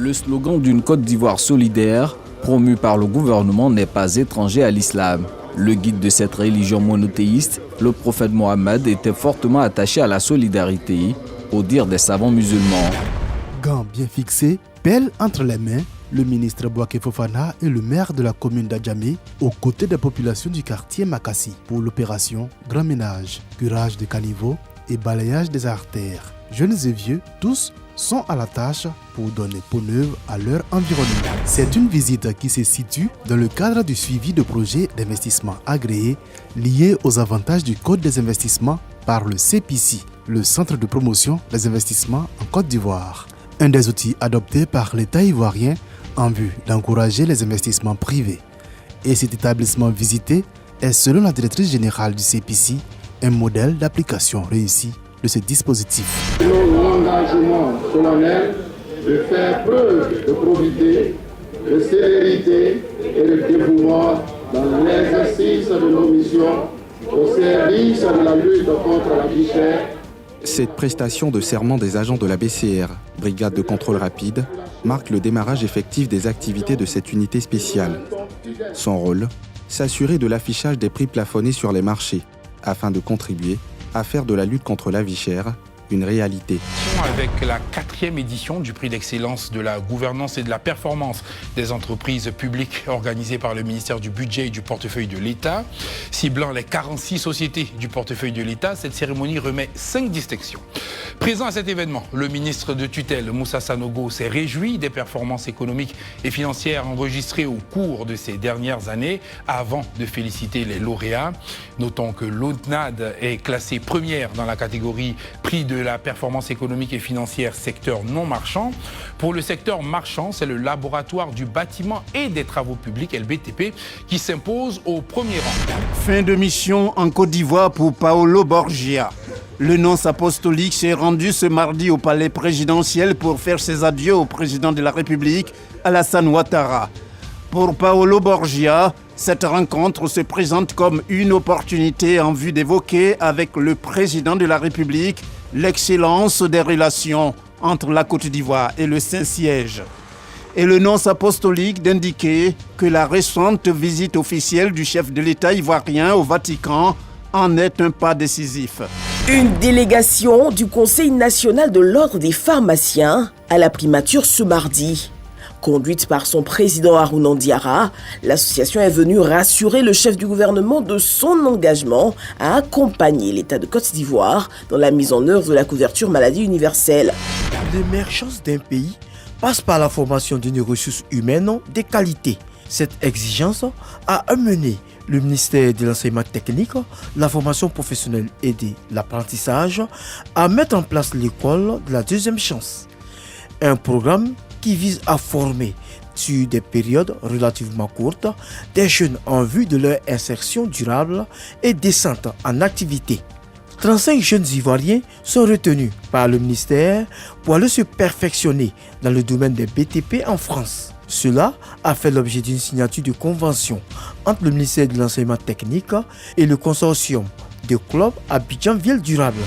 Le slogan d'une Côte d'Ivoire solidaire, promu par le gouvernement, n'est pas étranger à l'islam. Le guide de cette religion monothéiste, le prophète Mohammed, était fortement attaché à la solidarité, au dire des savants musulmans. Gants bien fixés, pelle entre les mains, le ministre Bouaké Fofana et le maire de la commune d'Adjamé aux côtés des populations du quartier Makassi pour l'opération Grand Ménage, curage des caniveaux et balayage des artères. Jeunes et vieux, tous sont à la tâche pour donner peau neuve à leur environnement. C'est une visite qui se situe dans le cadre du suivi de projets d'investissement agréés liés aux avantages du Code des investissements par le CPC, le Centre de promotion des investissements en Côte d'Ivoire. Un des outils adoptés par l'État ivoirien en vue d'encourager les investissements privés. Et cet établissement visité est, selon la directrice générale du CPC, un modèle d'application réussi de ce dispositif. L'engagement solennel de faire preuve de probité, de célérité et de dévouement dans l'exercice de nos missions au service de la lutte contre la vie chère. Cette prestation de serment des agents de la BCR, Brigade de contrôle rapide, marque le démarrage effectif des activités de cette unité spéciale. Son rôle, s'assurer de l'affichage des prix plafonnés sur les marchés, afin de contribuer à faire de la lutte contre la vie chère une réalité. Avec la 4e édition du prix d'excellence de la gouvernance et de la performance des entreprises publiques organisée par le ministère du Budget et du portefeuille de l'État. Ciblant les 46 sociétés du portefeuille de l'État, cette cérémonie remet 5 distinctions. Présent à cet événement, le ministre de tutelle Moussa Sanogo s'est réjoui des performances économiques et financières enregistrées au cours de ces dernières années avant de féliciter les lauréats. Notons que l'ONAD est classée première dans la catégorie prix de la performance économique et financière secteur non marchand. Pour le secteur marchand, c'est le laboratoire du bâtiment et des travaux publics, LBTP, qui s'impose au premier rang. Fin de mission en Côte d'Ivoire pour Paolo Borgia. Le nonce apostolique s'est rendu ce mardi au palais présidentiel pour faire ses adieux au président de la République, Alassane Ouattara. Pour Paolo Borgia, cette rencontre se présente comme une opportunité en vue d'évoquer avec le président de la République l'excellence des relations entre la Côte d'Ivoire et le Saint-Siège. Et le nonce apostolique d'indiquer que la récente visite officielle du chef de l'État ivoirien au Vatican en est un pas décisif. Une délégation du Conseil national de l'Ordre des pharmaciens à la primature ce mardi. Conduite par son président Harouna Diarra, l'association est venue rassurer le chef du gouvernement de son engagement à accompagner l'État de Côte d'Ivoire dans la mise en œuvre de la couverture maladie universelle. L'émergence d'un pays passe par la formation d'une ressource humaine de qualité. Cette exigence a amené le ministère de l'enseignement technique, la formation professionnelle et de l'apprentissage à mettre en place l'école de la deuxième chance. Un programme qui vise à former sur des périodes relativement courtes des jeunes en vue de leur insertion durable et décente en activité. 35 jeunes Ivoiriens sont retenus par le ministère pour aller se perfectionner dans le domaine des BTP en France. Cela a fait l'objet d'une signature de convention entre le ministère de l'enseignement technique et le consortium de clubs Abidjan-Ville Durable.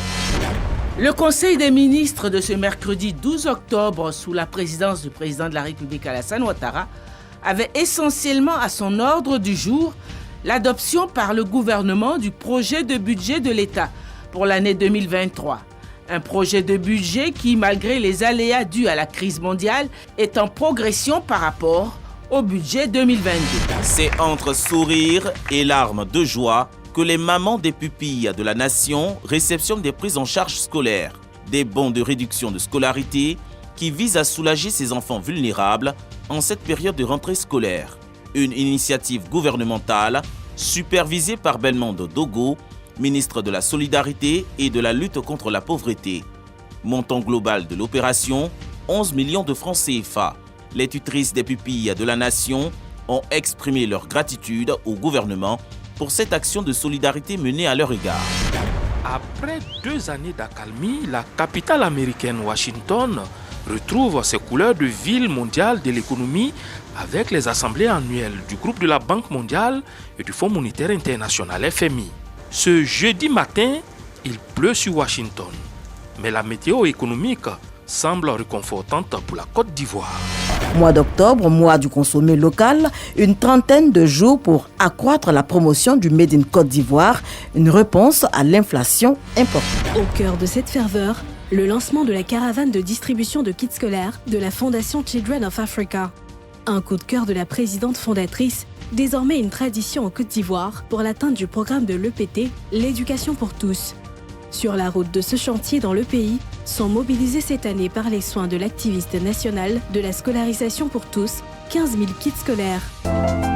Le Conseil des ministres de ce mercredi 12 octobre, sous la présidence du président de la République Alassane Ouattara, avait essentiellement à son ordre du jour l'adoption par le gouvernement du projet de budget de l'État pour l'année 2023. Un projet de budget qui, malgré les aléas dus à la crise mondiale, est en progression par rapport au budget 2022. C'est entre sourire et larmes de joie que les mamans des pupilles de la nation réceptionnent des prises en charge scolaires, des bons de réduction de scolarité qui visent à soulager ces enfants vulnérables en cette période de rentrée scolaire. Une initiative gouvernementale supervisée par Belmondo Dogo, ministre de la Solidarité et de la lutte contre la pauvreté. Montant global de l'opération, 11 millions de francs CFA. Les tutrices des pupilles de la nation ont exprimé leur gratitude au gouvernement pour cette action de solidarité menée à leur égard. Après 2 années d'accalmie, la capitale américaine Washington retrouve ses couleurs de ville mondiale de l'économie avec les assemblées annuelles du groupe de la Banque mondiale et du Fonds monétaire international FMI. Ce jeudi matin, il pleut sur Washington, mais la météo économique semble réconfortante pour la Côte d'Ivoire. Mois d'octobre, mois du consommé local, une trentaine de jours pour accroître la promotion du Made in Côte d'Ivoire, une réponse à l'inflation importante. Au cœur de cette ferveur, le lancement de la caravane de distribution de kits scolaires de la Fondation Children of Africa. Un coup de cœur de la présidente fondatrice, désormais une tradition en Côte d'Ivoire pour l'atteinte du programme de l'EPT, l'éducation pour tous. Sur la route de ce chantier dans le pays, sont mobilisés cette année par les soins de l'activiste national de la scolarisation pour tous, 15 000 kits scolaires.